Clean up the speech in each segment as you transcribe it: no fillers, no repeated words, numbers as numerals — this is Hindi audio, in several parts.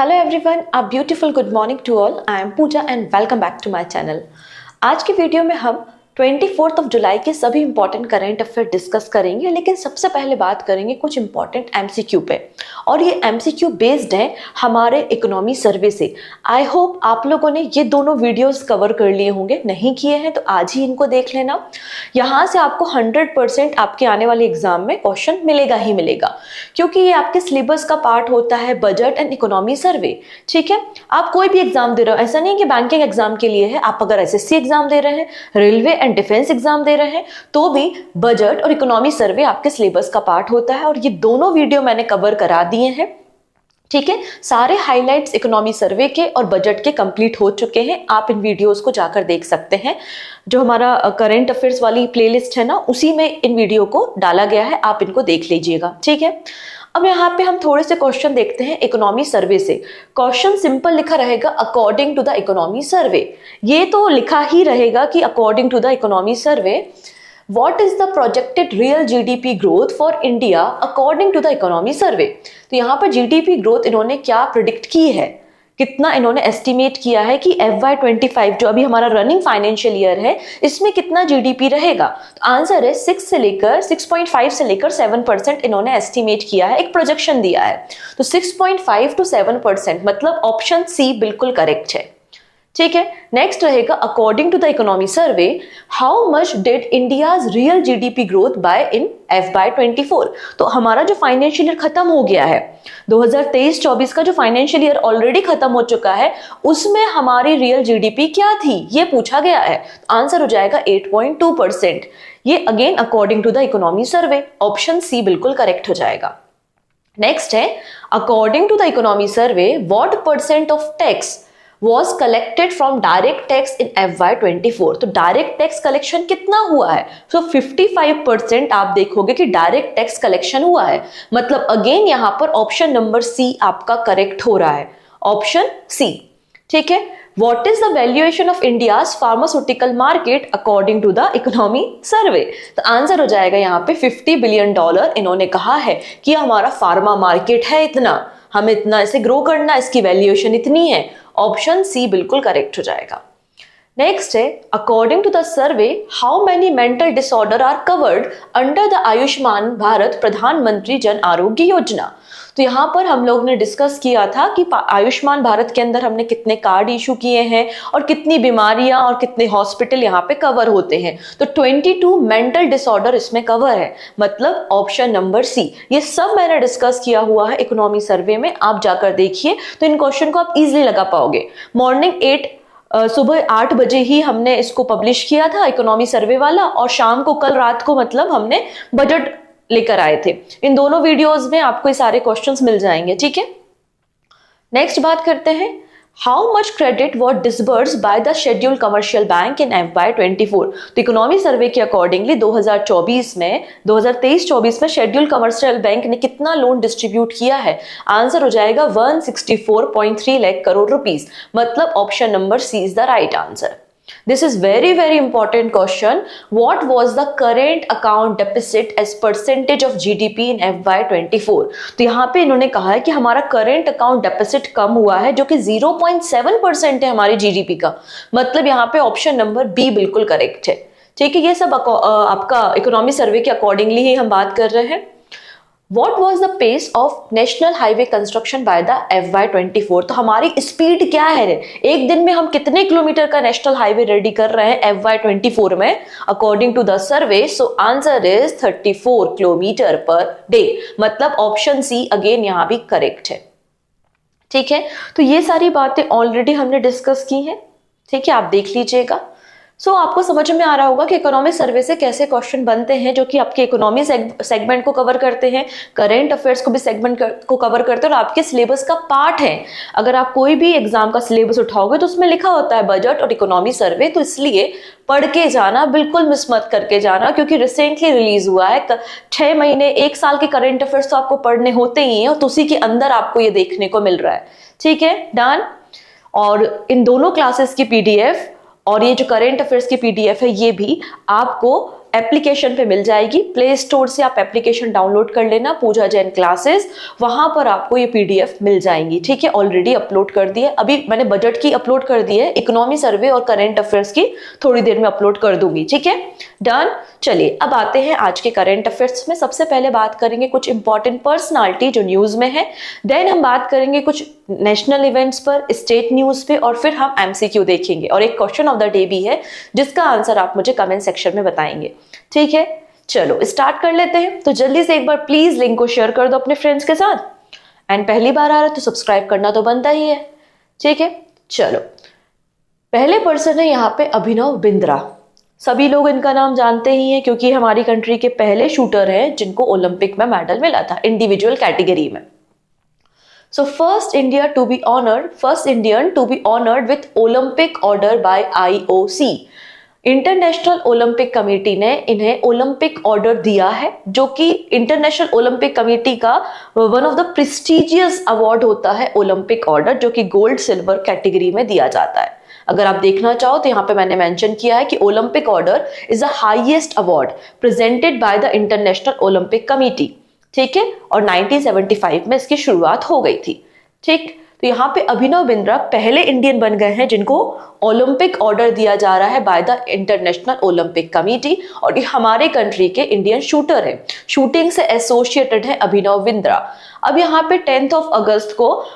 Hello everyone, a beautiful good morning to all. I am Pooja and welcome back to my channel. आज की वीडियो में हम 24 जुलाई के सभी इंपॉर्टेंट करंट अफेयर डिस्कस करेंगे, लेकिन सबसे पहले बात करेंगे कुछ इंपॉर्टेंट एमसीक्यू पे। और ये एमसीक्यू बेस्ड है हमारे इकोनॉमी सर्वे से। आई होप आप लोगों ने ये दोनों वीडियोस कवर कर लिए होंगे, नहीं किए हैं तो आज ही इनको देख लेना। यहाँ से आपको 100% आपके आने वाले एग्जाम में क्वेश्चन मिलेगा ही मिलेगा, क्योंकि ये आपके सिलेबस का पार्ट होता है बजट एंड इकोनॉमी सर्वे। ठीक है, आप कोई भी एग्जाम दे रहे हो, ऐसा नहीं कि बैंकिंग एग्जाम के लिए है। आप अगर एसएससी एग्जाम दे रहे हैं, रेलवे एंड डिफेंस एग्जाम दे रहे हैं, तो भी बजट और इकोनॉमी सर्वे आपके सिलेबस का पार्ट होता है। और ये दोनों वीडियो मैंने कवर करा दिए हैं। ठीक है, सारे हाइलाइट्स इकोनॉमी सर्वे के और बजट के कंप्लीट हो चुके हैं। आप इन वीडियोस को जाकर देख सकते हैं। जो हमारा करंट अफेयर्स वाली प्लेलिस्ट है ना, उसी में इन वीडियो को डाला गया है, आप इनको देख लीजिएगा। ठीक है, अब यहाँ पे हम थोड़े से क्वेश्चन देखते हैं इकोनॉमी सर्वे से। क्वेश्चन सिंपल लिखा रहेगा, according to the economy survey. ये तो लिखा ही रहेगा कि according to the economy survey What is the projected real GDP growth for India according to the economy survey? तो यहाँ पर GDP growth इन्होंने क्या प्रिडिक्ट की है, कितना इन्होंने एस्टिमेट किया है कि FY25 जो अभी हमारा रनिंग फाइनेंशियल ईयर है, इसमें कितना जीडीपी रहेगा। तो आंसर है 6.5 से लेकर 7% इन्होंने एस्टिमेट किया है, एक प्रोजेक्शन दिया है। तो 6.5 to 7%, मतलब ऑप्शन सी बिल्कुल करेक्ट है। ठीक है, नेक्स्ट रहेगा according to the economy survey how much did India's real GDP growth by in FY24। तो हमारा जो फाइनेंशियल ईयर खत्म हो गया है, 2023-24 का जो फाइनेंशियल ईयर ऑलरेडी खत्म हो चुका है, उसमें हमारी रियल जीडीपी क्या थी ये पूछा गया है। आंसर हो जाएगा 8.2%। ये again according to the economy survey, option C बिल्कुल करेक्ट हो जाएगा। नेक्स्ट है according to the economy survey what percent of tax was collected from direct tax in FY24। तो डायरेक्ट टैक्स कलेक्शन कितना हुआ है? तो 55% आप देखोगे कि डायरेक्ट टैक्स कलेक्शन हुआ है। मतलब अगेन यहाँ पर ऑप्शन नंबर सी आपका करेक्ट हो रहा है, ऑप्शन सी। ठीक है, What is the valuation of India's pharmaceutical market according to the economy survey? तो आंसर हो जाएगा यहाँ पे $50 बिलियन। इन्होंने कहा है कि हमारा फार्मा मार्केट है इतना, हमें इतना ऐसे ग्रो करना, इसकी वैल्यूएशन इतनी है। ऑप्शन सी बिल्कुल करेक्ट हो जाएगा। नेक्स्ट है according to the survey how many mental disorder are covered under the Ayushman Bharat Pradhanmantri Jan Arogya Yojana. तो यहाँ पर हम लोग ने डिस्कस किया था कि आयुष्मान भारत के अंदर हमने कितने कार्ड इशू किए हैं और कितनी बीमारियां और कितने हॉस्पिटल यहाँ पे कवर होते हैं। तो 22 मेंटल डिसऑर्डर इसमें कवर है, मतलब ऑप्शन नंबर सी। ये सब मैंने डिस्कस किया हुआ है इकोनॉमी सर्वे में, आप जाकर देखिए तो इन क्वेश्चन को आप इजिली लगा पाओगे। सुबह 8 बजे ही हमने इसको पब्लिश किया था इकोनॉमी सर्वे वाला, और शाम को कल रात को मतलब हमने बजट लेकर आए थे। इन दोनों वीडियोस में आपको ये सारे क्वेश्चंस मिल जाएंगे। ठीक है, नेक्स्ट बात करते हैं how much credit was disburse by the schedule commercial bank in FY24। तो इकोनॉमी सर्वे के अकॉर्डिंगली 2023-24 में शेड्यूल कमर्शियल बैंक ने कितना लोन डिस्ट्रीब्यूट किया है? आंसर हो जाएगा 164.3 लाख करोड़ रुपीस, मतलब option number C is the right answer. This is very important question. What was the current account deficit as percentage of GDP in FY24? तो यहाँ पे इन्होंने कहा है कि हमारा current account deficit कम हुआ है, जो कि 0.7% है हमारी GDP का। मतलब यहाँ पे ऑप्शन नंबर बी बिल्कुल करेक्ट है। ठीक है, ये सब आपका इकोनॉमी सर्वे के अकॉर्डिंगली ही हम बात कर रहे हैं। What was the pace of national highway construction by the FY24? तो हमारी स्पीड क्या है, एक दिन में हम कितने किलोमीटर का नेशनल हाईवे रेडी कर रहे हैं FY24 में according to the survey? So answer is 34 kilometre per day, मतलब ऑप्शन सी अगेन यहाँ भी करेक्ट है। ठीक है, तो ये सारी बातें ऑलरेडी हमने डिस्कस की हैं। ठीक है, आप देख लीजिएगा। सो आपको समझ में आ रहा होगा कि इकोनॉमिक सर्वे से कैसे क्वेश्चन बनते हैं, जो कि आपके इकोनॉमी सेगमेंट को कवर करते हैं, करंट अफेयर्स को भी सेगमेंट को कवर करते हैं और आपके सिलेबस का पार्ट है। अगर आप कोई भी एग्जाम का सिलेबस उठाओगे तो उसमें लिखा होता है बजट और इकोनॉमी सर्वे, तो इसलिए पढ़ के जाना, बिल्कुल मिस मत करके जाना, क्योंकि रिसेंटली रिलीज हुआ है। 6 महीने 1 साल के करंट अफेयर्स तो आपको पढ़ने होते ही हैं, और उसी के अंदर आपको ये देखने को मिल रहा है। ठीक है, डन। और इन दोनों क्लासेस की PDF और ये जो करंट अफेयर्स की PDF है, ये भी आपको एप्लीकेशन पे मिल जाएगी, प्ले स्टोर से आप एप्लीकेशन डाउनलोड कर लेना, पूजा जैन क्लासेस, वहां पर आपको ये पीडीएफ मिल जाएंगी। ठीक है, ऑलरेडी अपलोड कर दी है, अभी मैंने बजट की अपलोड कर दी है, इकोनॉमी सर्वे और करंट अफेयर्स की थोड़ी देर में अपलोड कर दूंगी। ठीक है, डन। चलिए अब आते हैं आज के करंट अफेयर्स में। सबसे पहले बात करेंगे कुछ इंपॉर्टेंट पर्सनालिटी जो न्यूज में है, देन हम बात करेंगे कुछ नेशनल इवेंट्स पर, स्टेट न्यूज पे, और फिर हम एमसीक्यू देखेंगे और एक क्वेश्चन ऑफ द डे भी है जिसका आंसर आप मुझे कमेंट सेक्शन में बताएंगे। ठीक है, चलो स्टार्ट कर लेते हैं। तो जल्दी से एक बार प्लीज लिंक को शेयर कर दो अपने फ्रेंड्स के साथ, एंड पहली बार आ रहा है तो सब्सक्राइब करना तो बनता ही है। ठीक है, चलो पहले पर्सन है यहाँ पे अभिनव बिंद्रा। सभी लोग इनका नाम जानते ही हैं क्योंकि हमारी कंट्री के पहले शूटर हैं जिनको ओलंपिक में मेडल मिला था इंडिविजुअल कैटेगरी में। So first Indian to be honored with Olympic order by IOC. International Olympic committee ने इन्हें ओलंपिक ऑर्डर दिया है, जो कि इंटरनेशनल ओलंपिक कमेटी का one of the prestigious award होता है ओलंपिक ऑर्डर, जो कि गोल्ड सिल्वर कैटेगरी में दिया जाता है। अगर आप देखना चाहो तो यहाँ पे मैंने मेंशन किया है कि Olympic order is the highest award presented by the international Olympic committee. ठीक है, और 1975 में इसकी शुरुआत हो गई थी। ठीक, तो यहाँ पे अभिनव बिंद्रा पहले इंडियन बन गए हैं जिनको ओलंपिक ऑर्डर दिया जा रहा है by the international Olympic committee, और ये हमारे कंट्री के इंडियन शूटर है, शूटिंग से एसोसिएटेड है अभिनव बिंद्रा। अब यहाँ पे 10 अगस्त को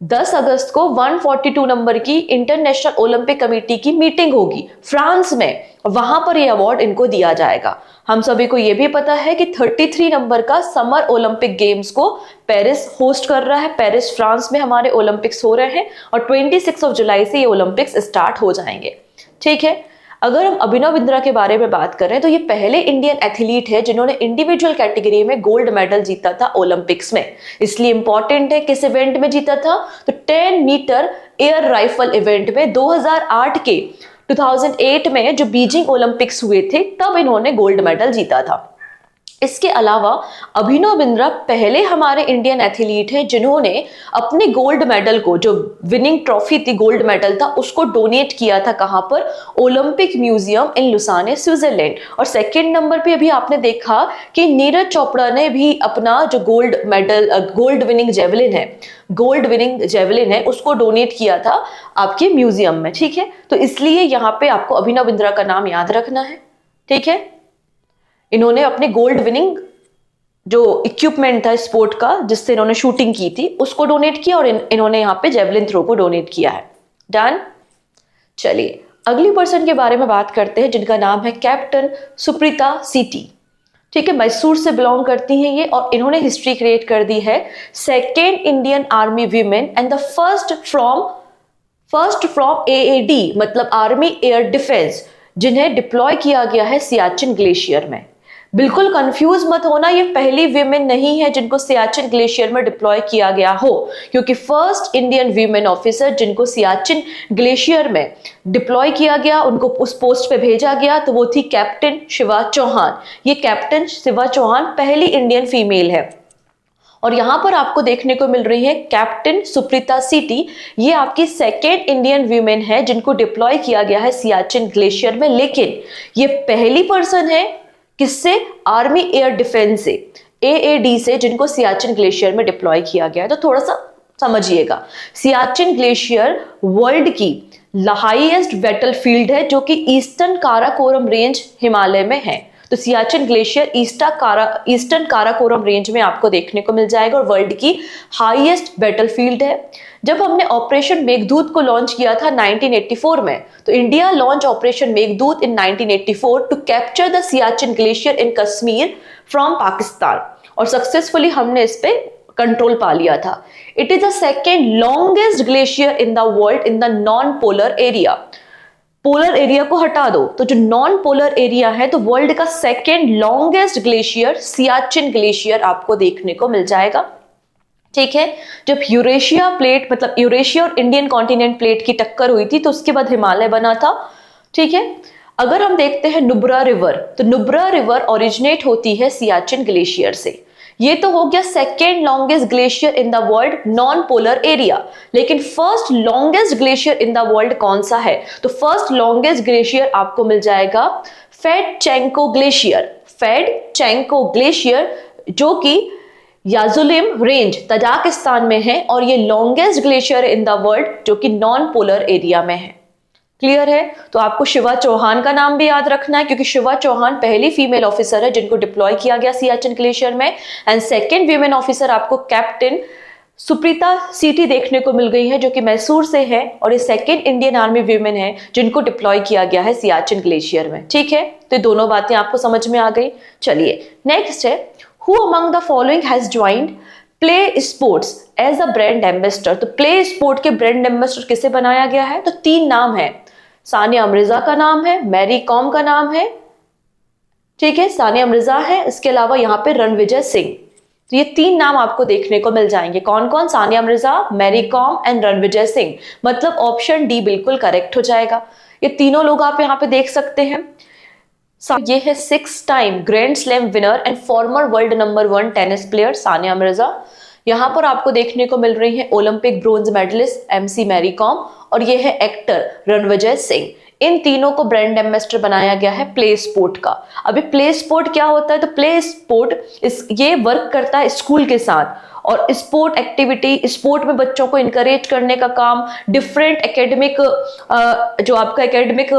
10 अगस्त को 142 नंबर की इंटरनेशनल ओलंपिक कमेटी की मीटिंग होगी फ्रांस में, वहां पर यह अवार्ड इनको दिया जाएगा। हम सभी को यह भी पता है कि 33 नंबर का समर ओलंपिक गेम्स को पेरिस होस्ट कर रहा है, पेरिस फ्रांस में हमारे ओलंपिक्स हो रहे हैं, और 26 जुलाई से ये ओलंपिक्स स्टार्ट हो जाएंगे। ठीक है, अगर हम अभिनव बिंद्रा के बारे में बात करें तो ये पहले इंडियन एथलीट है जिन्होंने इंडिविजुअल कैटेगरी में गोल्ड मेडल जीता था ओलंपिक्स में। इसलिए इंपॉर्टेंट है, किस इवेंट में जीता था, तो 10 मीटर एयर राइफल इवेंट में 2008 में जो बीजिंग ओलंपिक्स हुए थे तब इन्होंने गोल्ड मेडल जीता था। इसके अलावा अभिनव बिंद्रा पहले हमारे इंडियन एथलीट हैं जिन्होंने अपने गोल्ड मेडल को, जो विनिंग ट्रॉफी थी गोल्ड मेडल था, उसको डोनेट किया था कहां पर, Olympic museum in Lausanne Switzerland. और सेकंड नंबर पे अभी आपने देखा कि नीरज चोपड़ा ने भी अपना जो गोल्ड विनिंग जेवलिन है उसको डोनेट किया था आपके म्यूजियम में। ठीक है, तो इसलिए यहाँ पे आपको अभिनव बिंद्रा का नाम याद रखना है। ठीक है, इन्होंने अपने गोल्ड विनिंग जो इक्विपमेंट था स्पोर्ट का जिससे इन्होंने शूटिंग की थी उसको डोनेट किया, और इन्होंने यहाँ पे जेवलिन थ्रो को डोनेट किया है। डन। चलिए अगली पर्सन के बारे में बात करते हैं जिनका नाम है कैप्टन सुप्रीता सीटी। ठीक है, मैसूर से बिलोंग करती हैं ये, और इन्होंने हिस्ट्री क्रिएट कर दी है। Second Indian army women and the first from AAD मतलब आर्मी एयर डिफेंस, जिन्हें डिप्लॉय किया गया है सियाचिन ग्लेशियर में। बिल्कुल कंफ्यूज मत होना, ये पहली वीमेन नहीं है जिनको सियाचिन ग्लेशियर में डिप्लॉय किया गया हो, क्योंकि फर्स्ट इंडियन वीमेन ऑफिसर जिनको सियाचिन ग्लेशियर में डिप्लॉय किया गया, उनको उस पोस्ट पे भेजा गया, तो वो थी कैप्टन शिवा चौहान। ये कैप्टन शिवा चौहान पहली इंडियन फीमेल है। और यहां पर आपको देखने को मिल रही है कैप्टन सुप्रीता सीटी, ये आपकी सेकेंड इंडियन वीमेन है जिनको डिप्लॉय किया गया है सियाचिन ग्लेशियर में, लेकिन ये पहली पर्सन है किससे, आर्मी एयर डिफेंस से, AAD से, जिनको सियाचिन ग्लेशियर में डिप्लॉय किया गया है। तो थोड़ा सा समझिएगा, सियाचिन ग्लेशियर वर्ल्ड की हाईएस्ट बैटलफील्ड है जो कि ईस्टर्न काराकोरम रेंज हिमालय में है। तो Siachen glacier eastern Karakoram range में आपको देखने को मिल जाएगा और वर्ल्ड की हाईएस्ट बैटलफील्ड है। जब हमने ऑपरेशन मेघदूत को लॉन्च किया था 1984 में, तो India launch operation Meghdoot in 1984 to capture the Siachen glacier in Kashmir from Pakistan, और सक्सेसफुली हमने इस पे कंट्रोल पा लिया था। It is the second longest glacier in the world in the non polar area. Polar area को हटा दो, तो जो नॉन पोलर एरिया है, तो वर्ल्ड का second longest glacier Siachen glacier आपको देखने को मिल जाएगा। ठीक है, जब यूरेशिया प्लेट मतलब यूरेशिया और इंडियन कॉन्टिनेंट प्लेट की टक्कर हुई थी तो उसके बाद हिमालय बना था। ठीक है, अगर हम देखते हैं नुब्रा रिवर, तो नुब्रा रिवर ओरिजिनेट होती है सियाचिन ग्लेशियर से। ये तो हो गया second longest glacier in the world non polar area, लेकिन first longest glacier in the world कौन सा है, तो फर्स्ट लॉन्गेस्ट ग्लेशियर आपको मिल जाएगा फेडचेंको ग्लेशियर, फेडचेंको ग्लेशियर जो कि याजुलिम रेंज तजाकिस्तान में है और ये longest glacier in the world जो कि नॉन पोलर एरिया में है। क्लियर है? तो आपको शिवा चौहान का नाम भी याद रखना है क्योंकि शिवा चौहान पहली फीमेल ऑफिसर है जिनको डिप्लॉय किया गया सियाचिन ग्लेशियर में। एंड सेकेंड वीमेन ऑफिसर आपको कैप्टन सुप्रीता सीटी देखने को मिल गई है जो कि मैसूर से है और ये सेकेंड इंडियन आर्मी वीमेन है जिनको डिप्लॉय किया गया है सियाचिन ग्लेशियर में। ठीक है, तो दोनों बातें आपको समझ में आ गई। चलिए नेक्स्ट है, who among the following has joined play sports as a brand ambassador. तो प्ले स्पोर्ट के ब्रांड एम्बेसडर किसे बनाया गया है? तो 3 नाम है, सानिया मिर्जा का नाम है, मैरी कॉम का नाम है, ठीक है, सानिया मिर्जा है, इसके अलावा यहाँ पे रणविजय सिंह। तो ये 3 नाम आपको देखने को मिल जाएंगे। कौन कौन? सानिया मिर्जा, मैरी कॉम एंड रणविजय सिंह। मतलब ऑप्शन डी बिल्कुल करेक्ट हो जाएगा। ये तीनों लोग आप यहाँ पे देख सकते हैं। ये है 6 time grand slam winner and former world number 1 tennis player Sania Mirza. यहाँ पर आपको देखने को मिल रही है Olympic bronze medallist MC Mary Kom और ये है एक्टर रणविजय सिंह। इन तीनों को ब्रांड एम्बेसडर बनाया गया है प्ले स्पोर्ट का। अभी प्ले स्पोर्ट क्या होता है? तो प्ले स्पोर्ट ये वर्क करता है स्कूल के साथ और स्पोर्ट एक्टिविटी, स्पोर्ट में बच्चों को इनकरेज करने का काम, डिफरेंट एकेडमिक जो आपका एकेडमिक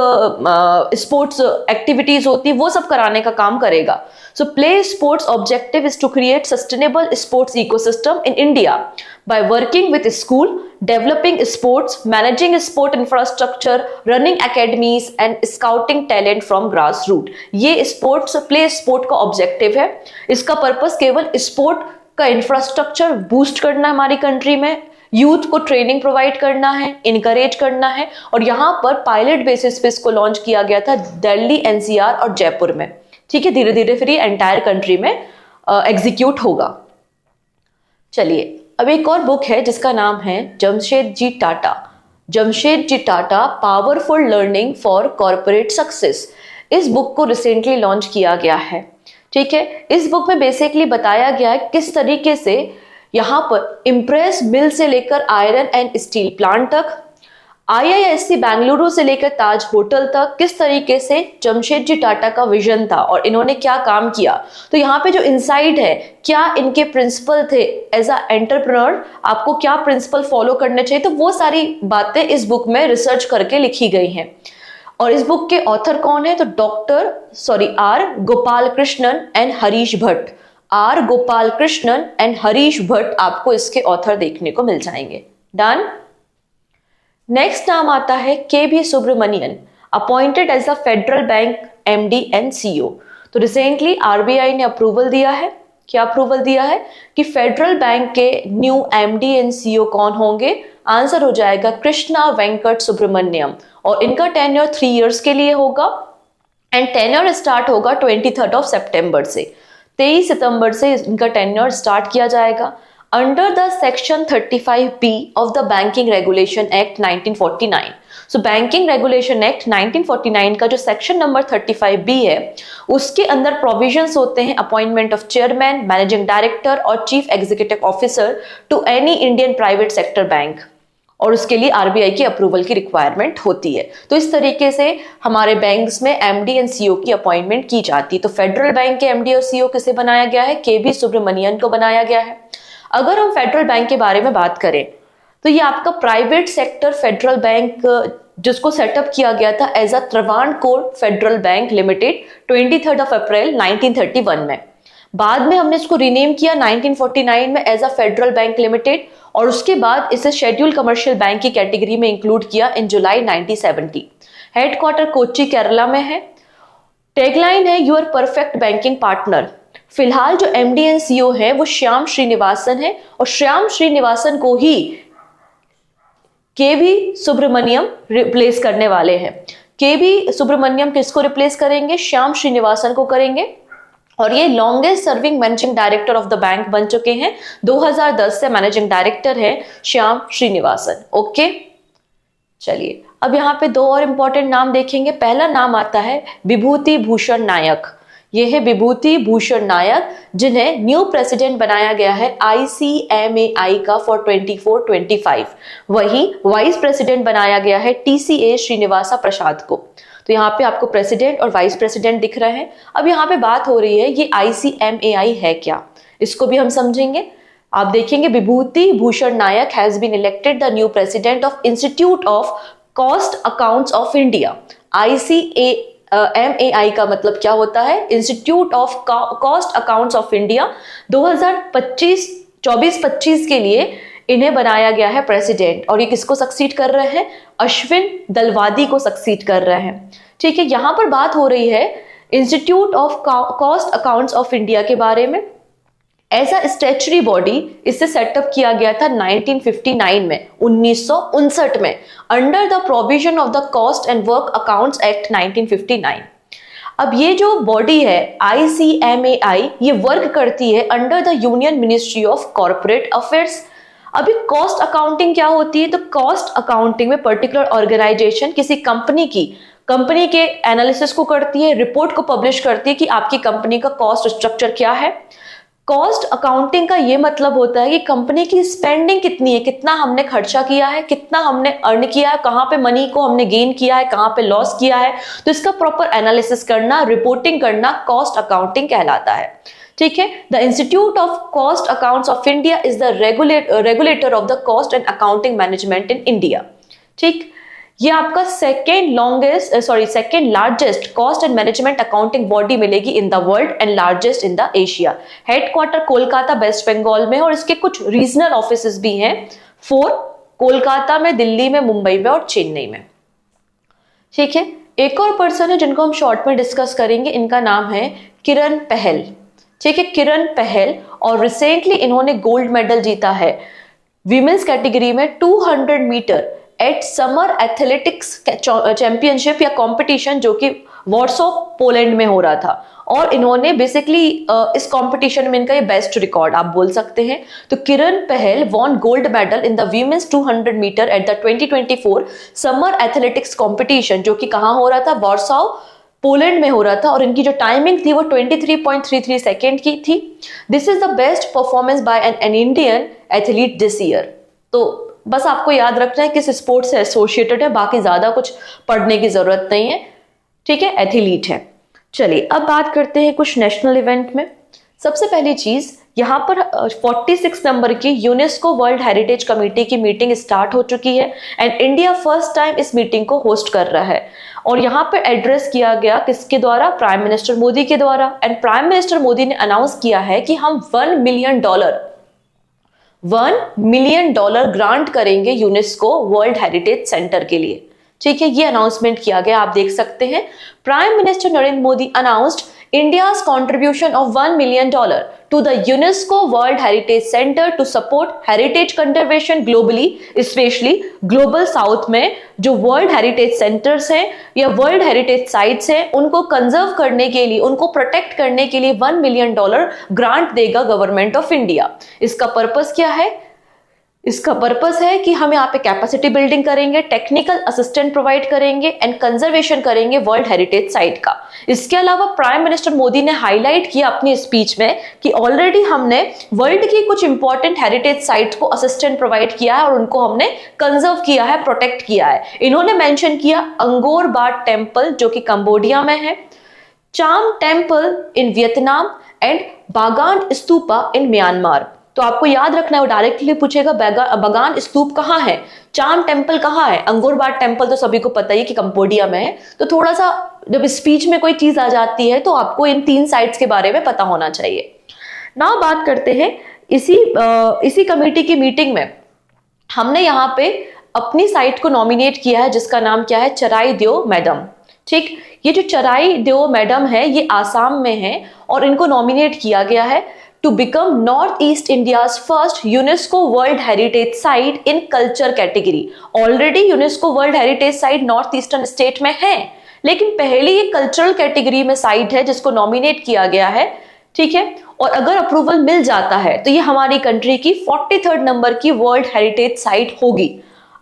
स्पोर्ट्स एक्टिविटीज होती है वो सब कराने का काम करेगा। So play sports objective is to create sustainable sports ecosystem in India by working with school, developing sports, managing sport infrastructure, running academies and scouting talent from grassroots। ये स्पोर्ट्स प्ले स्पोर्ट का ऑब्जेक्टिव है। इसका पर्पस केवल स्पोर्ट का इंफ्रास्ट्रक्चर बूस्ट करना है हमारी कंट्री में, यूथ को ट्रेनिंग प्रोवाइड करना है, इनकरेज करना है और यहाँ पर पायलट बेसिस पे इसको लॉन्च किया गया था दिल्ली, NCR और जयपुर में। ठीक है, धीरे धीरे फिर ये एंटायर कंट्री में एग्जीक्यूट होगा। चलिए अब एक और बुक है जिसका नाम है Jamshedji Tata, Jamshedji Tata powerful learning for corporate success. इस बुक को रिसेंटली लॉन्च किया गया है। ठीक है, इस बुक में बेसिकली बताया गया है किस तरीके से यहाँ पर इम्प्रेस मिल से लेकर आयरन एंड स्टील प्लांट तक, IISc बेंगलुरु से लेकर ताज होटल तक किस तरीके से जमशेदजी टाटा का विजन था और इन्होंने क्या काम किया। तो यहाँ पे जो इनसाइट है, क्या इनके प्रिंसिपल थे एज अ एंटरप्रेन्योर, आपको क्या प्रिंसिपल फॉलो करने चाहिए, तो वो सारी बातें इस बुक में रिसर्च करके लिखी गई हैं। और इस बुक के ऑथर कौन है? तो R Gopal Krishnan and Harish Bhatt. R Gopal Krishnan and Harish Bhatt आपको इसके ऑथर देखने को मिल जाएंगे। डन। नेक्स्ट नाम आता है KB Subramanian, appointed as a federal Bank MD and CEO। तो रिसेंटली RBI ने अप्रूवल दिया है। क्या अप्रूवल दिया है? कि फेडरल बैंक के न्यू MD एंड CEO कौन होंगे? आंसर हो जाएगा कृष्णा वेंकट सुब्रमण्यम और इनका टेन्योर 3 इयर्स के लिए होगा एंड टेन्योर स्टार्ट होगा 23 सितंबर से। 23 सितंबर से इनका टेन्योर स्टार्ट किया जाएगा under the section 35B of the banking regulation act 1949। So banking regulation act 1949 का जो सेक्शन नंबर 35B है उसके अंदर प्रोविजंस होते हैं appointment of chairman, managing director और chief executive officer to any Indian private sector bank और उसके लिए RBI की अप्रूवल की रिक्वायरमेंट होती है। तो इस तरीके से हमारे बैंक्स में MD एंड CEO की अपॉइंटमेंट की जाती है। तो फेडरल बैंक के MD और CEO किसे बनाया गया है? KB सुब्रमनियन को बनाया गया है। अगर हम फेडरल बैंक के बारे में बात करें तो ये आपका प्राइवेट सेक्टर फेडरल बैंक जिसको सेटअप किया गया था as a Travancore federal bank limited 23 April 1931 में। बाद में हमने इसको रीनेम किया 1949 में as a federal bank limited और उसके बाद इसे शेड्यूल कमर्शियल बैंक की कैटेगरी में इंक्लूड किया in July 1970। Headquarter Kochi Kerala में है। टैगलाइन है यूर परफेक्ट बैंकिंग पार्टनर। फिलहाल जो MD एंड CEO है वो श्याम श्रीनिवासन है और श्याम श्रीनिवासन को ही KB सुब्रमण्यम रिप्लेस करने वाले हैं। KB सुब्रमण्यम किसको रिप्लेस करेंगे? श्याम श्रीनिवासन को करेंगे और ये longest serving managing director of the bank बन चुके हैं। 2010 से मैनेजिंग डायरेक्टर है श्याम श्रीनिवासन। ओके, चलिए अब यहाँ पे 2 और इंपॉर्टेंट नाम देखेंगे। पहला नाम आता है विभूति भूषण नायक। ये है विभूति भूषण नायक, जिन्हें न्यू प्रेसिडेंट बनाया गया है ICMAI का फॉर 24-25। वहीं वाइस प्रेसिडेंट बनाया गया है TCA श्रीनिवासा प्रसाद को। तो यहाँ पे आपको प्रेसिडेंट और वाइस प्रेसिडेंट दिख रहे हैं। अब यहाँ पे बात हो रही है ये ICMAI है क्या, इसको भी हम समझेंगे। आप देखेंगे Vibhuti Bhushan Nayak has been elected the new president of institute of cost accounts of India. ICMAI का मतलब क्या होता है? Institute of cost accounts of India. 2024-25 के लिए इन्हें बनाया गया है प्रेसिडेंट, और ये किसको सक्सीड कर रहे हैं? अश्विन दलवादी को सक्सीड कर रहे हैं। ठीक है, यहां पर बात हो रही है institute of cost accounts of India के बारे में। ऐसा स्टैच्यूटरी बॉडी इससे सेटअप किया गया था 1959 में, 1959 में, under the provision of the cost and work accounts act 1959। अब ये जो बॉडी है ICMAI, ये वर्क करती है under the union ministry of corporate affairs. अभी कॉस्ट अकाउंटिंग क्या होती है? तो कॉस्ट अकाउंटिंग में पर्टिकुलर ऑर्गेनाइजेशन किसी कंपनी के एनालिसिस को करती है, रिपोर्ट को पब्लिश करती है कि आपकी कंपनी का कॉस्ट स्ट्रक्चर क्या है। कॉस्ट अकाउंटिंग का ये मतलब होता है कि कंपनी की स्पेंडिंग कितनी है, कितना हमने खर्चा किया है, कितना हमने अर्न किया है, कहाँ पे मनी को हमने गेन किया है, कहाँ पे लॉस किया है। तो इसका प्रॉपर एनालिसिस करना, रिपोर्टिंग करना कॉस्ट अकाउंटिंग कहलाता है। ठीक है, the institute of cost accounts of India is the regulator of the cost and accounting management in India. ठीक, ये आपका second largest cost and management accounting body मिलेगी in the world and largest in the Asia. Headquarter Kolkata West Bengal में, और इसके कुछ रीजनल ऑफिसेस भी हैं, 4 कोलकाता में, दिल्ली में, मुंबई में और चेन्नई में। ठीक है, एक और पर्सन है जिनको हम शॉर्ट में डिस्कस करेंगे, इनका नाम है किरण पहल। ठीक है, किरण पहल, और रिसेंटली इन्होंने गोल्ड मेडल जीता है वीमेंस कैटेगरी में 200 metre at summer athletics championship या कंपटीशन, जो कि वॉर्सो पोलैंड में हो रहा था। और इन्होंने बेसिकली इस कंपटीशन में इनका ये बेस्ट रिकॉर्ड आप बोल सकते हैं। तो Kiran Pahal won gold medal in the women's 200 metre at the 2024 summer athletics competition, जो कि कहाँ हो रहा था? वॉर्सो पोलैंड में हो रहा था, और इनकी जो टाइमिंग थी वो 23.33 सेकेंड की थी। This is the best performance by an Indian athlete this year. तो बस आपको याद रखना है किस स्पोर्ट से एसोसिएटेड है, बाकी ज्यादा कुछ पढ़ने की जरूरत नहीं है। ठीक है, एथलीट है। चलिए अब बात करते हैं कुछ नेशनल इवेंट में। सबसे पहली चीज, यहाँ पर 46 नंबर की यूनेस्को वर्ल्ड हेरिटेज कमेटी की मीटिंग स्टार्ट हो चुकी है, एंड इंडिया फर्स्ट टाइम इस मीटिंग को होस्ट कर रहा है। और यहाँ पर एड्रेस किया गया किसके द्वारा? प्राइम मिनिस्टर मोदी के द्वारा। एंड प्राइम मिनिस्टर मोदी ने अनाउंस किया है कि हम $1 मिलियन ग्रांट करेंगे यूनेस्को वर्ल्ड हेरिटेज सेंटर के लिए। ठीक है, ये अनाउंसमेंट किया गया, आप देख सकते हैं। Prime minister Narendra Modi announced India's contribution of $1 million to the UNESCO World Heritage Center to support heritage conservation globally, especially global South में जो वर्ल्ड हेरिटेज सेंटर्स हैं या वर्ल्ड हेरिटेज साइट्स हैं, उनको कंजर्व करने के लिए, उनको प्रोटेक्ट करने के लिए $1 मिलियन ग्रांट देगा गवर्नमेंट ऑफ इंडिया। इसका पर्पस क्या है? इसका पर्पस है कि हम यहाँ पे कैपेसिटी बिल्डिंग करेंगे, टेक्निकल असिस्टेंट प्रोवाइड करेंगे एंड कंजर्वेशन करेंगे वर्ल्ड हेरिटेज साइट का। इसके अलावा प्राइम मिनिस्टर मोदी ने हाईलाइट किया अपनी स्पीच में कि ऑलरेडी हमने वर्ल्ड की कुछ इंपॉर्टेंट हेरिटेज साइट को असिस्टेंट प्रोवाइड किया है और उनको हमने कंजर्व किया है, प्रोटेक्ट किया है। इन्होंने मेंशन किया अंगोर वाट टेम्पल जो कि कंबोडिया में है, चाम टेम्पल इन वियतनाम एंड बागान स्तूपा इन म्यांमार। तो आपको याद रखना है, वो डायरेक्टली पूछेगा बगान स्तूप कहाँ है, चाम टेम्पल कहाँ है। अंगोर वाट टेम्पल तो सभी को पता ही कि कंबोडिया में है। तो थोड़ा सा जब स्पीच में कोई चीज आ जाती है तो आपको इन 3 साइट्स के बारे में पता होना चाहिए। नाउ बात करते हैं इसी कमेटी की मीटिंग में हमने यहाँ पे अपनी साइट को नॉमिनेट किया है जिसका नाम क्या है? चराई देव मैडम। ठीक, ये जो चराई देव मैडम है ये आसाम में है और इनको नॉमिनेट किया गया है to become North East India's first UNESCO World Heritage Site in Culture category। Already UNESCO world heritage site north eastern state में है, लेकिन पहले ये कल्चरल कैटेगरी में साइट है जिसको नॉमिनेट किया गया है। ठीक है, और अगर अप्रूवल मिल जाता है तो ये हमारी कंट्री की 43rd नंबर की वर्ल्ड हेरिटेज साइट होगी।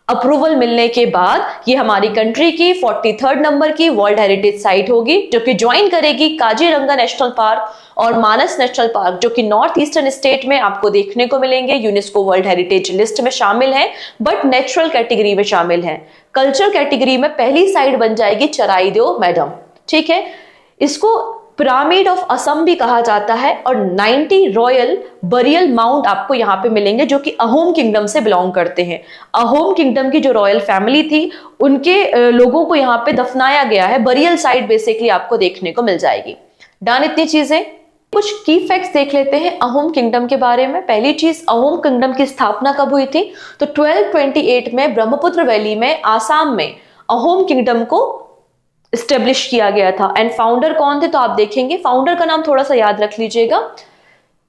अप्रूवल मिलने के बाद ये हमारी कंट्री की 43rd नंबर की वर्ल्ड हेरिटेज साइट होगी, जो कि ज्वाइन करेगी काजीरंगा नेशनल पार्क और मानस नेशनल पार्क, जो कि नॉर्थ ईस्टर्न स्टेट में आपको देखने को मिलेंगे। यूनेस्को वर्ल्ड हेरिटेज लिस्ट में शामिल है, बट नेचुरल कैटेगरी में शामिल है। कल्चरल कैटेगरी में पहली साइट बन जाएगी चराइदेव मैडम, ठीक है। इसको पिरामिड ऑफ असम भी कहा जाता है, और 90 रॉयल बरियल माउंट आपको यहाँ पे मिलेंगे, जो कि अहोम किंगडम से बिलोंग करते हैं। अहोम किंगडम की जो रॉयल फैमिली थी, उनके लोगों को यहाँ पे दफनाया गया है। बरियल साइट बेसिकली आपको देखने को मिल जाएगी। डन इतनी चीजें। कुछ की फैक्ट्स देख लेते हैं अहोम किंगडम के बारे में। पहली चीज, अहोम किंगडम की स्थापना कब हुई थी? तो 1228 में ब्रह्मपुत्र वैली में, आसाम में अहोम किंगडम को स्टेब्लिश किया गया था। एंड फाउंडर कौन थे? तो आप देखेंगे फाउंडर का नाम थोड़ा सा याद रख लीजिएगा,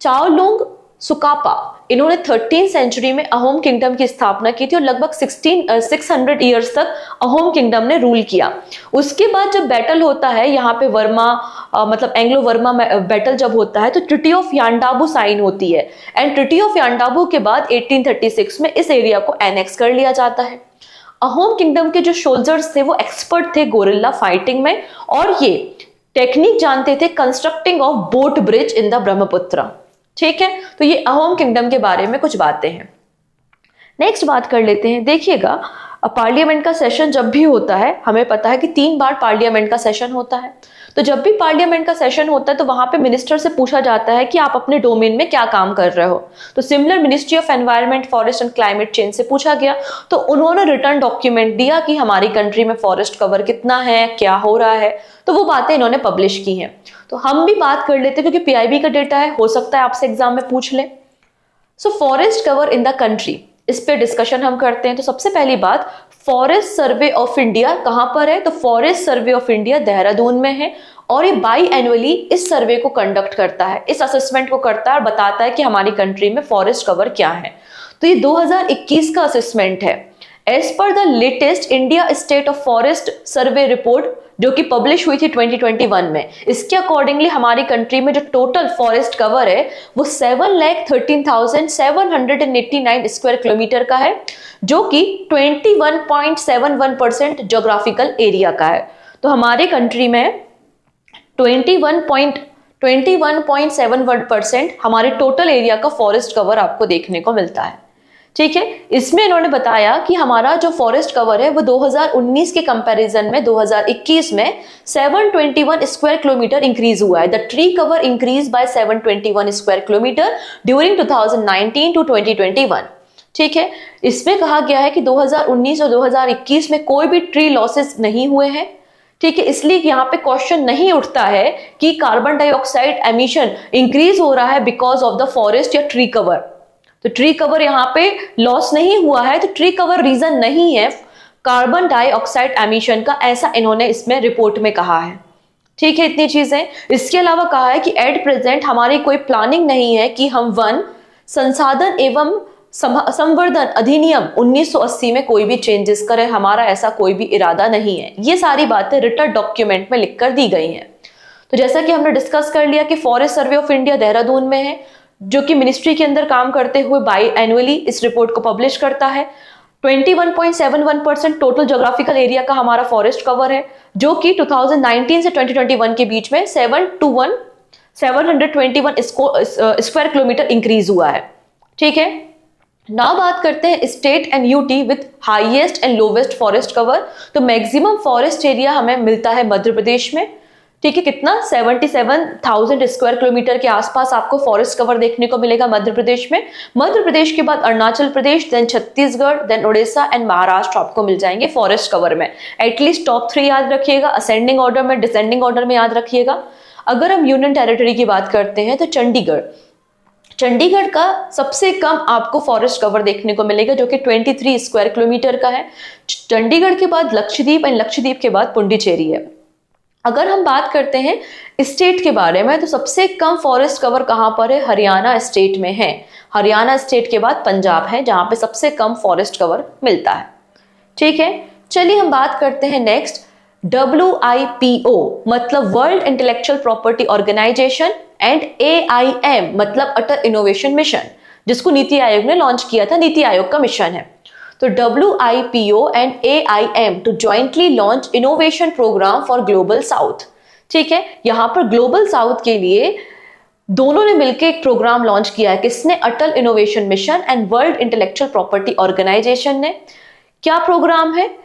चाओलुंग सुकापा। इन्होंने 13th सेंचुरी में अहोम किंगडम की स्थापना की थी और लगभग 600 ईयर्स तक अहोम किंगडम ने रूल किया। उसके बाद जब बैटल होता है यहाँ पे वर्मा मतलब एंग्लो वर्मा बैटल जब होता है, तो ट्रिटी ऑफ यांडाबू साइन होती है। एंड ट्रिटी ऑफ यांडाबू के बाद 1836 में इस एरिया को एनेक्स कर लिया जाता है। अहोम किंगडम के जो सोल्जर्स थे वो एक्सपर्ट थे गोरिल्ला फाइटिंग में, और ये टेक्निक जानते थे constructing of boat bridge in the Brahmaputra, ठीक है। तो ये अहोम किंगडम के बारे में कुछ बातें हैं। नेक्स्ट बात कर लेते हैं। देखिएगा, पार्लियामेंट का सेशन जब भी होता है, हमें पता है कि 3 बार पार्लियामेंट का सेशन होता है। तो जब भी पार्लियामेंट का सेशन होता है तो वहां पे मिनिस्टर से पूछा जाता है कि आप अपने डोमेन में क्या काम कर रहे हो। तो similar ministry of environment, forest and climate change से पूछा गया, तो उन्होंने रिटर्न डॉक्यूमेंट दिया कि हमारी कंट्री में फॉरेस्ट कवर कितना है, क्या हो रहा है। तो वो बातें इन्होंने पब्लिश की हैं। तो हम भी बात कर लेते हैं, क्योंकि पीआईबी का डेटा है, हो सकता है आपसे एग्जाम में पूछ ले। So forest cover in the country, इस पे डिस्कशन हम करते हैं। तो सबसे पहली बात, फॉरेस्ट सर्वे ऑफ इंडिया कहां पर है? तो forest survey of India Dehradun में है, और ये बाई एनुअली इस सर्वे को कंडक्ट करता है, इस असेसमेंट को करता है और बताता है कि हमारी कंट्री में फॉरेस्ट कवर क्या है। तो ये 2021 का असेसमेंट है। As per the latest India state of forest survey report, जो कि पब्लिश हुई थी 2021 में, इसके अकॉर्डिंगली हमारी कंट्री में जो टोटल फॉरेस्ट कवर है वो 7,13,789 स्क्वायर किलोमीटर का है, जो कि 21.71% ज्योग्राफिकल एरिया का है। तो हमारे कंट्री में 21.71% हमारे टोटल एरिया का फॉरेस्ट कवर आपको देखने को मिलता है, ठीक है। इसमें इन्होंने बताया कि हमारा जो फॉरेस्ट कवर है वो 2019 के कंपैरिजन में 2021 में 721 स्क्वायर किलोमीटर इंक्रीज हुआ है। The tree cover increase by 721 square kilometre during 2019 to 2021, ठीक है। इसमें कहा गया है कि 2019 और 2021 में कोई भी ट्री लॉसेस नहीं हुए हैं, ठीक है। इसलिए यहाँ पे क्वेश्चन नहीं उठता है कि कार्बन डाइऑक्साइड एमिशन इंक्रीज हो रहा है बिकॉज ऑफ द फॉरेस्ट या ट्री कवर। तो ट्री कवर यहाँ पे लॉस नहीं हुआ है, तो ट्री कवर रीजन नहीं है कार्बन डाइऑक्साइड एमिशन का, ऐसा इन्होंने इसमें रिपोर्ट में कहा है, ठीक है। इतनी चीजें। इसके अलावा कहा है कि एट प्रेजेंट हमारी कोई प्लानिंग नहीं है कि हम वन संसाधन एवं संवर्धन अधिनियम 1980 में कोई भी चेंजेस करें, हमारा ऐसा कोई भी इरादा नहीं है। ये सारी बातें रिटर्न डॉक्यूमेंट में लिखकर दी गई हैं। तो जैसा कि हमने डिस्कस कर लिया कि forest survey of India Dehradun में है, जो कि मिनिस्ट्री के अंदर काम करते हुए बाई एनुअली इस रिपोर्ट को पब्लिश करता है। 21.71% टोटल ज्योग्राफिकल एरिया का हमारा फॉरेस्ट कवर है, जो कि 2019 से 2021 के बीच में 721 स्क्वायर किलोमीटर इंक्रीज हुआ है, ठीक है। नाउ बात करते हैं state and UT with highest and lowest forest cover. तो मैक्सिमम फॉरेस्ट एरिया हमें मिलता है मध्य प्रदेश में, ठीक है। कितना? 77,000 स्क्वायर किलोमीटर के आसपास आपको फॉरेस्ट कवर देखने को मिलेगा मध्य प्रदेश में। मध्य प्रदेश के बाद Arunachal Pradesh, then Chhattisgarh, then Orissa and Maharashtra आपको मिल जाएंगे फॉरेस्ट कवर में। एटलीस्ट टॉप 3 याद रखिएगा, असेंडिंग ऑर्डर में, डिसेंडिंग ऑर्डर में याद रखिएगा। अगर हम यूनियन टेरिटरी की बात करते हैं तो चंडीगढ़ का सबसे कम आपको फॉरेस्ट कवर देखने को मिलेगा, जो कि 23 स्क्वायर किलोमीटर का है। चंडीगढ़ के बाद लक्षद्वीप एंड लक्षद्वीप के बाद पुडुचेरी है। अगर हम बात करते हैं स्टेट के बारे में, तो सबसे कम फॉरेस्ट कवर कहां पर है? हरियाणा स्टेट में है। हरियाणा स्टेट के बाद पंजाब है, जहां पे सबसे कम फॉरेस्ट कवर मिलता है, ठीक है। चलिए हम बात करते हैं नेक्स्ट WIPO मतलब world intellectual property organisation and AIM मतलब अटल इनोवेशन मिशन, जिसको नीति आयोग ने लॉन्च किया था, नीति आयोग का मिशन है। तो WIPO and AIM to jointly launch innovation programme for global south. ठीक है, यहां पर ग्लोबल साउथ के लिए दोनों ने मिलकर एक प्रोग्राम लॉन्च किया है। किसने? Atal innovation mission and world intellectual property organisation ने। क्या प्रोग्राम है?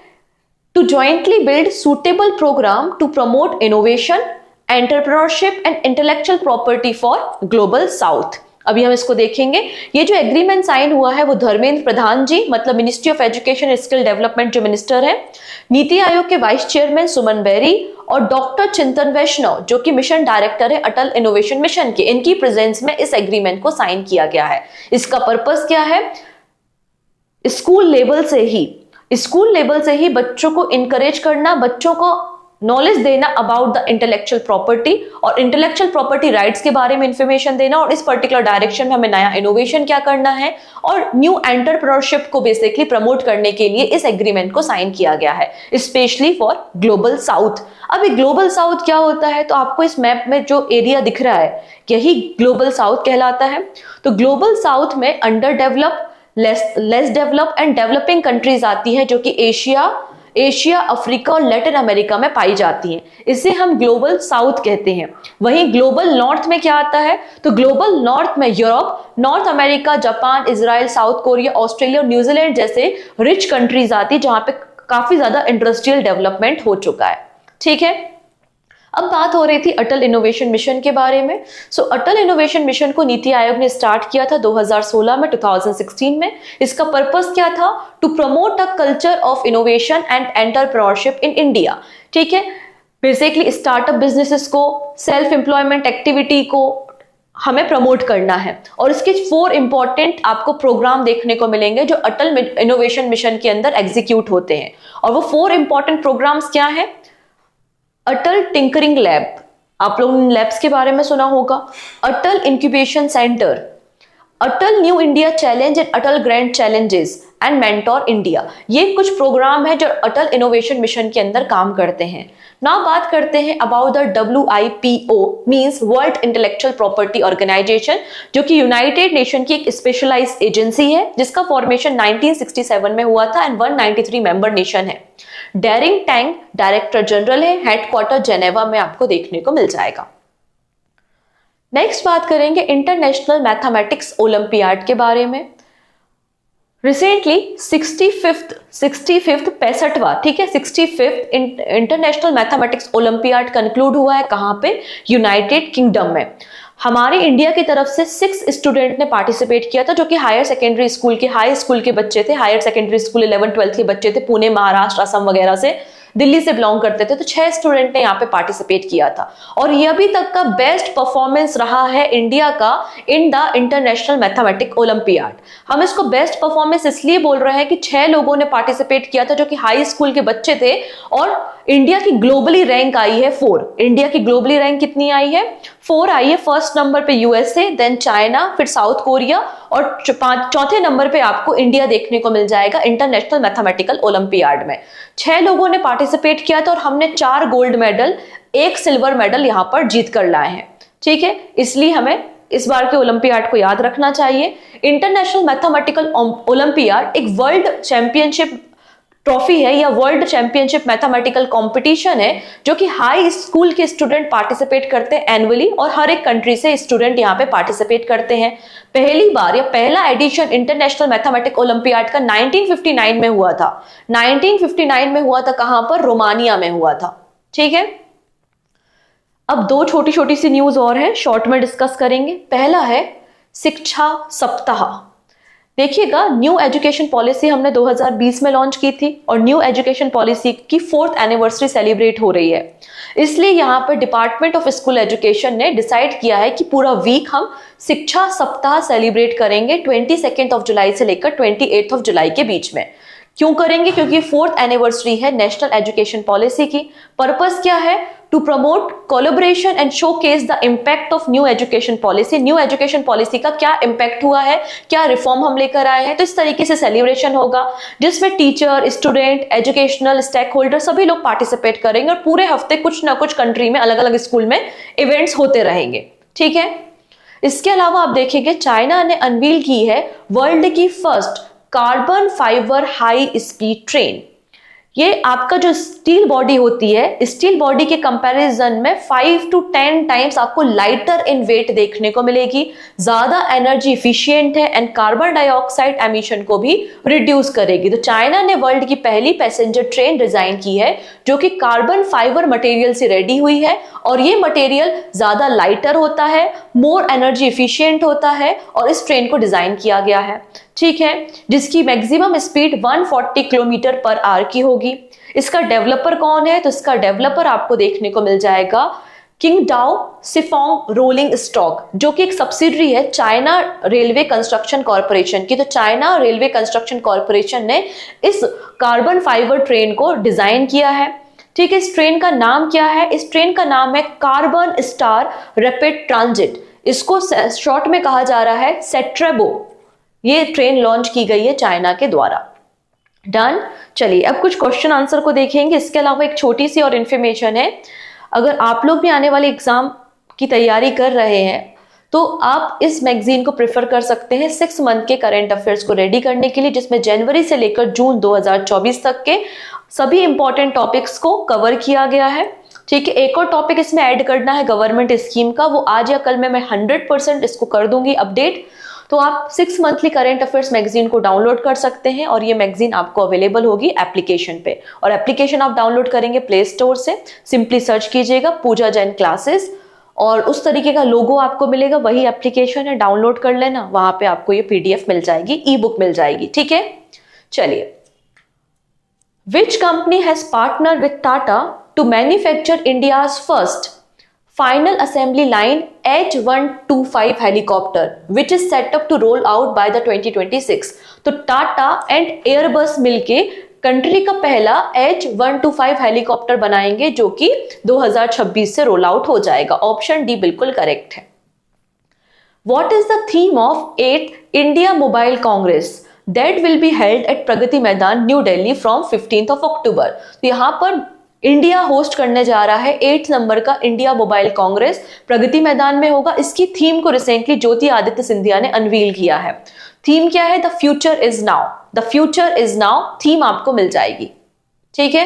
To jointly build suitable programme to promote innovation, entrepreneurship and intellectual property for global south. अभी हम इसको देखेंगे। ये जो एग्रीमेंट साइन हुआ है वो धर्मेंद्र प्रधान जी, मतलब ministry of education skill development जो मिनिस्टर है, नीति आयोग के वाइस चेयरमैन सुमन बेरी और डॉक्टर चिंतन वैष्णव जो कि मिशन डायरेक्टर है अटल इनोवेशन मिशन के, इनकी प्रेजेंस में इस एग्रीमेंट को साइन किया गया है। इसका पर्पस क्या है? स्कूल लेवल से ही बच्चों को इनकरेज करना, बच्चों को नॉलेज देना अबाउट द इंटेलेक्चुअल प्रॉपर्टी और इंटेलेक्चुअल प्रॉपर्टी राइट्स के बारे में इंफॉर्मेशन देना, और इस पर्टिकुलर डायरेक्शन में हमें नया इनोवेशन क्या करना है और न्यू एंटरप्रेन्योरशिप को बेसिकली प्रमोट करने के लिए इस एग्रीमेंट को साइन किया गया है, स्पेशली फॉर ग्लोबल साउथ। अब ये ग्लोबल साउथ क्या होता है? तो आपको इस मैप में जो एरिया दिख रहा है यही ग्लोबल साउथ कहलाता है। तो ग्लोबल साउथ में under develop, less develop and developing countries आती है जो कि एशिया, अफ्रीका और लैटिन अमेरिका में पाई जाती हैं। इसे हम ग्लोबल साउथ कहते हैं। वहीं ग्लोबल नॉर्थ में क्या आता है? तो ग्लोबल नॉर्थ में Europe, north America, Japan, Israel, south Korea, Australia और न्यूजीलैंड जैसे रिच कंट्रीज आती है जहां पे काफी ज्यादा इंडस्ट्रियल डेवलपमेंट हो चुका है। ठीक है, अब बात हो रही थी अटल इनोवेशन मिशन के बारे में। अटल इनोवेशन मिशन को नीति आयोग ने स्टार्ट किया था 2016 में, 2016 में। इसका पर्पस क्या था? To promote a culture of innovation and entrepreneurship in India. ठीक है, बेसिकली स्टार्टअप बिजनेसेस को, सेल्फ एम्प्लॉयमेंट एक्टिविटी को हमें प्रमोट करना है। और इसके 4 इंपॉर्टेंट आपको प्रोग्राम देखने को मिलेंगे जो अटल इनोवेशन मिशन के अंदर एग्जीक्यूट होते हैं। और वो 4 इंपॉर्टेंट प्रोग्राम्स क्या है? अटल टिंकरिंग लैब, आप लोगों ने लैब्स के बारे में सुना होगा। Atal incubation centre, Atal new India challenge and Atal grand challenges and mentor India. ये कुछ प्रोग्राम है जो अटल इनोवेशन मिशन के अंदर काम करते हैं। नाउ बात करते हैं about the WIPO means world intellectual property organisation, जो कि यूनाइटेड नेशन की एक स्पेशलाइज्ड एजेंसी है जिसका फॉर्मेशन 1967 में हुआ था एंड 193 मेंबर नेशन है। डेरिंग टैंग डायरेक्टर जनरल है, हेडक्वार्टर जेनेवा में आपको देखने को मिल जाएगा। नेक्स्ट बात करेंगे इंटरनेशनल मैथमेटिक्स ओलंपियाड के बारे में। रिसेंटली 65वां ठीक है 65th international mathematics olympiad conclude हुआ है। कहां पे? यूनाइटेड किंगडम में। हमारे इंडिया की तरफ से 6 स्टूडेंट ने पार्टिसिपेट किया था जो कि हाई स्कूल के बच्चे थे। Higher secondary school 11th 12th के बच्चे थे, पुणे, महाराष्ट्र, असम वगैरह से, दिल्ली से बिलोंग करते थे। तो 6 स्टूडेंट ने यहाँ पे पार्टिसिपेट किया था और ये अभी तक का बेस्ट परफॉर्मेंस रहा है इंडिया का in the international mathematics olympiad. हम इसको बेस्ट परफॉर्मेंस इसलिए बोल रहे हैं कि 6 लोगों ने पार्टिसिपेट किया था जो कि हाई स्कूल के बच्चे थे और इंडिया की ग्लोबली रैंक आई है 4। इंडिया की ग्लोबली रैंक कितनी आई है? 4 आई है। फर्स्ट नंबर पे यूएसए, देन चाइना, फिर साउथ कोरिया और चौथे नंबर पे आपको इंडिया देखने को मिल जाएगा इंटरनेशनल मैथमेटिकल ओलंपियाड में। 6 लोगों ने पार्टिसिपेट किया था और हमने 4 गोल्ड मेडल, 1 सिल्वर मेडल यहां पर जीत कर लाए हैं। ठीक है, इसलिए हमें इस बार के ओलंपियाड को याद रखना चाहिए। इंटरनेशनल मैथमेटिकल ओलंपियाड एक वर्ल्ड चैंपियनशिप ट्रॉफी है या वर्ल्ड चैंपियनशिप मैथमेटिकल कंपटीशन है जो कि हाई स्कूल के स्टूडेंट पार्टिसिपेट करते हैं एनुअली और हर एक कंट्री से स्टूडेंट यहाँ पे पार्टिसिपेट करते हैं। पहली बार या पहला एडिशन इंटरनेशनल मैथमेटिक्स ओलंपियाड का 1959 में हुआ था। 1959 में हुआ था। कहां पर? रोमानिया में हुआ था। ठीक है, अब 2 छोटी छोटी सी न्यूज और है, शॉर्ट में डिस्कस करेंगे। पहला है शिक्षा सप्ताह। देखिएगा, न्यू एजुकेशन पॉलिसी हमने 2020 में लॉन्च की थी और न्यू एजुकेशन पॉलिसी की 4th एनिवर्सरी सेलिब्रेट हो रही है। इसलिए यहाँ पर डिपार्टमेंट ऑफ स्कूल एजुकेशन ने डिसाइड किया है कि पूरा वीक हम शिक्षा सप्ताह सेलिब्रेट करेंगे 22 जुलाई से लेकर 28 जुलाई के बीच में। क्यों करेंगे? क्योंकि 4th एनिवर्सरी है नेशनल एजुकेशन पॉलिसी की। पर्पस क्या है? To promote collaboration and showcase the impact of new education policy. New education policy का क्या इम्पैक्ट हुआ है, क्या रिफॉर्म हम लेकर आए हैं। तो इस तरीके से सेलिब्रेशन होगा जिसमें teacher, student, educational stake holder सभी लोग पार्टिसिपेट करेंगे और पूरे हफ्ते कुछ ना कुछ कंट्री में अलग अलग स्कूल में इवेंट्स होते रहेंगे। ठीक है, इसके अलावा आप देखेंगे चाइना ने अनवील की है वर्ल्ड की first carbon fibre high speed train. ये आपका जो स्टील बॉडी होती है, स्टील बॉडी के कंपैरिजन में 5 to 10 टाइम्स आपको लाइटर इन वेट देखने को मिलेगी, ज्यादा एनर्जी इफिशिएंट है एंड कार्बन डाइऑक्साइड एमिशन को भी रिड्यूस करेगी। तो चाइना ने वर्ल्ड की पहली पैसेंजर ट्रेन डिजाइन की है जो कि कार्बन फाइबर मटेरियल से रेडी हुई है और ये मटेरियल ज्यादा लाइटर होता है, मोर एनर्जी इफिशिएंट होता है और इस ट्रेन को डिजाइन किया गया है, ठीक है, जिसकी maximum speed 140 kilometre per hour की होगी। इसका डेवलपर कौन है? तो इसका डेवलपर आपको देखने को मिल जाएगा किंगडाओ सिफोंग रोलिंग स्टॉक, जो कि एक सब्सिडरी है चाइना रेलवे कंस्ट्रक्शन कॉर्पोरेशन की। तो चाइना रेलवे कंस्ट्रक्शन कॉर्पोरेशन ने इस कार्बन फाइबर ट्रेन को डिजाइन किया है, ठीक है। इस ट्रेन का नाम क्या है? इस ट्रेन का नाम है कार्बन स्टार रैपिड ट्रांजिट, इसको शॉर्ट में कहा जा रहा है सेट्रेबो। ये ट्रेन लॉन्च की गई है चाइना के द्वारा। डन। चलिए अब कुछ क्वेश्चन आंसर को देखेंगे। इसके अलावा एक छोटी सी और इन्फॉर्मेशन है, अगर आप लोग भी आने वाले एग्जाम की तैयारी कर रहे हैं तो आप इस मैगजीन को प्रेफर कर सकते हैं 6 मंथ के करंट अफेयर्स को रेडी करने के लिए, जिसमें जनवरी से लेकर जून 2024 तक के सभी इंपॉर्टेंट टॉपिक्स को कवर किया गया है, ठीक है। एक और टॉपिक इसमें ऐड करना है गवर्नमेंट स्कीम का, वो आज या कल में मैं 100% इसको कर दूंगी अपडेट। तो आप 6 मंथली करंट अफेयर्स मैगजीन को डाउनलोड कर सकते हैं और ये मैगजीन आपको अवेलेबल होगी एप्लीकेशन पे। और एप्लीकेशन आप डाउनलोड करेंगे प्ले स्टोर से, सिंपली सर्च कीजिएगा पूजा जैन क्लासेस और उस तरीके का लोगो आपको मिलेगा, वही एप्लीकेशन है, डाउनलोड कर लेना, वहां पे आपको ये पीडीएफ मिल जाएगी, ई बुक मिल जाएगी, ठीक है। चलिए, which company has partner with Tata to manufacture India's first final assembly line H125 helicopter which is set up to roll out by the 2026। तो टाटा एंड एयरबस मिलके कंट्री का पहला H125 हेलीकॉप्टर बनाएंगे जो कि 2026 से रोल आउट हो जाएगा। ऑप्शन डी बिल्कुल करेक्ट है। What is the theme of 8th India Mobile Congress that will be held at Pragati Maidan new Delhi from 15th of October। तो यहाँ पर इंडिया होस्ट करने जा रहा है 8 नंबर का इंडिया मोबाइल कांग्रेस, प्रगति मैदान में होगा। इसकी थीम को रिसेंटली ज्योति आदित्य सिंधिया ने अनवील किया है। थीम क्या है? The future is now. The future is now theme आपको मिल जाएगी, ठीक है।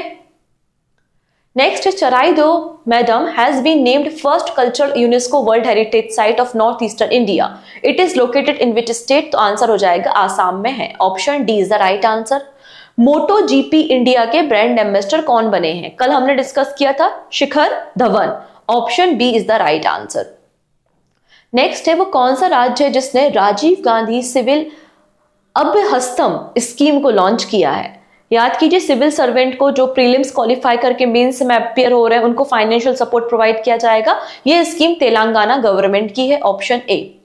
Next, Charaideo Maidam has been named first cultural UNESCO world heritage site of north eastern India. It is located in which state? तो आंसर हो जाएगा आसाम में है। Option D is the right answer. Moto GP India के ब्रांड एम्बेसडर कौन बने हैं? कल हमने डिस्कस किया था, Shikhar Dhawan. Option B is the right answer. Next है, वो कौन सा राज्य है जिसने राजीव गांधी सिविल अभ्यहस्तम स्कीम को लॉन्च किया है? याद कीजिए, सिविल सर्वेंट को जो प्रीलिम्स क्वालिफाई करके मेंस में अपियर हो रहे हैं उनको फाइनेंशियल सपोर्ट प्रोवाइड किया जाएगा। ये स्कीम तेलंगाना गवर्नमेंट की है। Option A.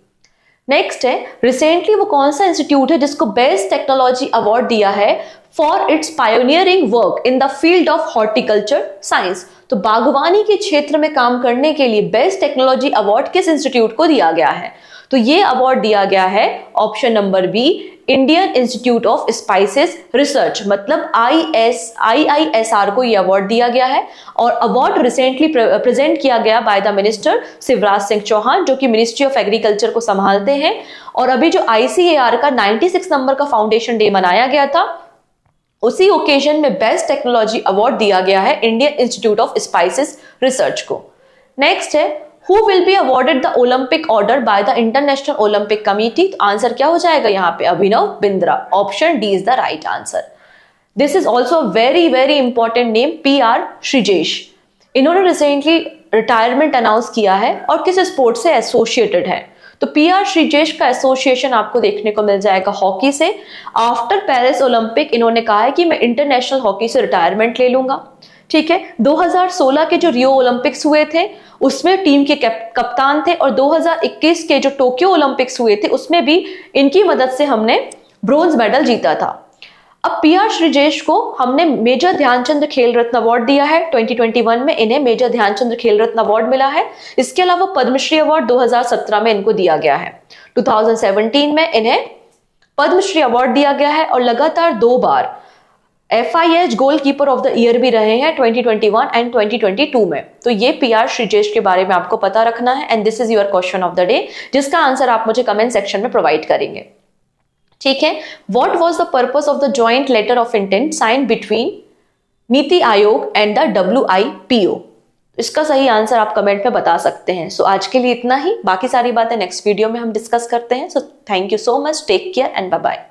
नेक्स्ट है, रिसेंटली वो कौन सा इंस्टीट्यूट है जिसको बेस्ट टेक्नोलॉजी अवार्ड दिया है for its pioneering work in the field of horticulture science? तो बागवानी के क्षेत्र में काम करने के लिए बेस्ट टेक्नोलॉजी अवार्ड किस इंस्टीट्यूट को दिया गया है? तो ये अवार्ड दिया गया है option number B, Indian institute of spices research, मतलब IISR को ये अवार्ड दिया गया है। और अवार्ड रिसेंटली प्रेजेंट किया गया by the minister Shivraj Singh Chouhan, जो कि मिनिस्ट्री ऑफ एग्रीकल्चर को संभालते हैं। और अभी जो ICAR का 96 नंबर का फाउंडेशन डे मनाया गया था, उसी ओकेजन में बेस्ट टेक्नोलॉजी अवार्ड दिया गया है Indian institute of spices research को। नेक्स्ट है, Who will be awarded the Olympic order by the International Olympic Committee? तो आंसर क्या हो जाएगा यहाँ पे? Abhinav Bindra. Option D is the right answer. This is also very very important name, PR Sreejesh. इन्होंने रिसेंटली रिटायरमेंट अनाउंस किया है और किस स्पोर्ट से एसोसिएटेड है? तो PR श्रीजेश का एसोसिएशन आपको देखने को मिल जाएगा हॉकी से। आफ्टर पेरिस ओलंपिक इन्होंने कहा है कि मैं इंटरनेशनल हॉकी से रिटायरमेंट ले लूंगा, ठीक है। 2016 के जो रियो ओलंपिक्स हुए थे उसमें टीम के कप्तान थे और 2021 के जो टोक्यो ओलंपिक्स हुए थे उसमें भी इनकी मदद से हमने ब्रोंज मेडल जीता था। अब PR श्रीजेश को हमने मेजर ध्यानचंद खेल रत्न अवार्ड दिया है। 2021 में इन्हें मेजर ध्यानचंद खेल रत्न अवार्ड मिला है। इसके अलावा पद्मश्री अवार्ड 2017 में इनको दिया गया है। 2017 में इन्हें पद्मश्री अवार्ड दिया गया है और लगातार 2 बार FIH goalkeeper of the year भी रहे हैं 2021 एंड 2022 में। तो ये PR श्रीजेश के बारे में आपको पता रखना है and this is your question of the day, जिसका आंसर आप मुझे कमेंट सेक्शन में प्रोवाइड करेंगे। ठीक है, what was the purpose of the joint letter of intent sign between NITI Aayog and the WIPO? इसका सही आंसर आप कमेंट में बता सकते हैं। सो आज के लिए इतना ही, बाकी सारी बातें नेक्स्ट वीडियो में हम डिस्कस करते हैं। So thank you so much, take care and bye bye.